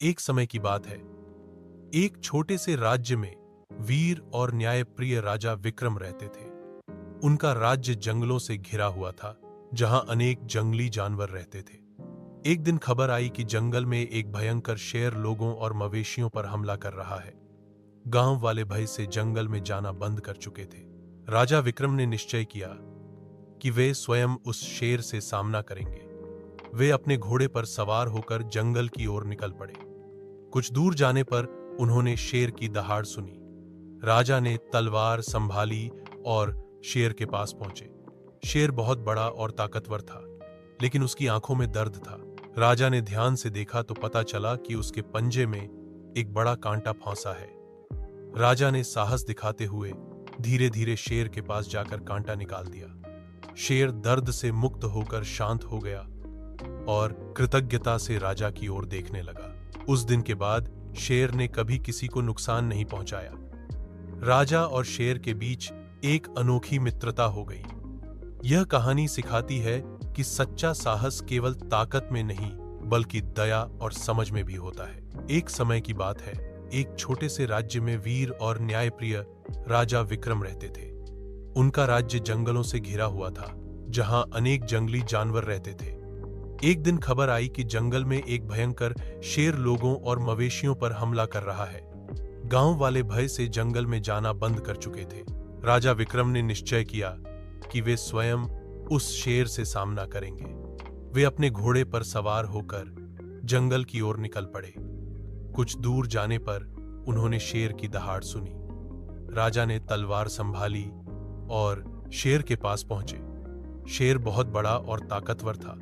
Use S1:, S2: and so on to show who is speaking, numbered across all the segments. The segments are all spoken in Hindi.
S1: एक समय की बात है। एक छोटे से राज्य में वीर और न्यायप्रिय राजा विक्रम रहते थे। उनका राज्य जंगलों से घिरा हुआ था, जहां अनेक जंगली जानवर रहते थे। एक दिन खबर आई कि जंगल में एक भयंकर शेर लोगों और मवेशियों पर हमला कर रहा है। गांव वाले भय से जंगल में जाना बंद कर चुके थे। राजा विक्रम ने निश्चय किया कि वे स्वयं उस शेर से सामना करेंगे। वे अपने घोड़े पर सवार होकर जंगल की ओर निकल पड़े। कुछ दूर जाने पर उन्होंने शेर की दहाड़ सुनी। राजा ने तलवार संभाली और शेर के पास पहुंचे। शेर बहुत बड़ा और ताकतवर था, लेकिन उसकी आंखों में दर्द था। राजा ने ध्यान से देखा तो पता चला कि उसके पंजे में एक बड़ा कांटा फंसा है। राजा ने साहस दिखाते हुए धीरे धीरे शेर के पास जाकर कांटा निकाल दिया। शेर दर्द से मुक्त होकर शांत हो गया और कृतज्ञता से राजा की ओर देखने लगा। उस दिन के बाद शेर ने कभी किसी को नुकसान नहीं पहुंचाया। राजा और शेर के बीच एक अनोखी मित्रता हो गई। यह कहानी सिखाती है कि सच्चा साहस केवल ताकत में नहीं, बल्कि दया और समझ में भी होता है। एक समय की बात है। एक छोटे से राज्य में वीर और न्यायप्रिय राजा विक्रम रहते थे। उनका राज्य जंगलों से घिरा हुआ था, जहां अनेक जंगली जानवर रहते थे। एक दिन खबर आई कि जंगल में एक भयंकर शेर लोगों और मवेशियों पर हमला कर रहा है। गांव वाले भय से जंगल में जाना बंद कर चुके थे। राजा विक्रम ने निश्चय किया कि वे स्वयं उस शेर से सामना करेंगे। वे अपने घोड़े पर सवार होकर जंगल की ओर निकल पड़े। कुछ दूर जाने पर उन्होंने शेर की दहाड़ सुनी। राजा ने तलवार संभाली और शेर के पास पहुंचे। शेर बहुत बड़ा और ताकतवर था,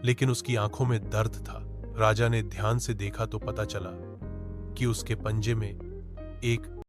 S1: लेकिन उसकी आंखों में दर्द था। राजा ने ध्यान से देखा तो पता चला कि उसके पंजे में एक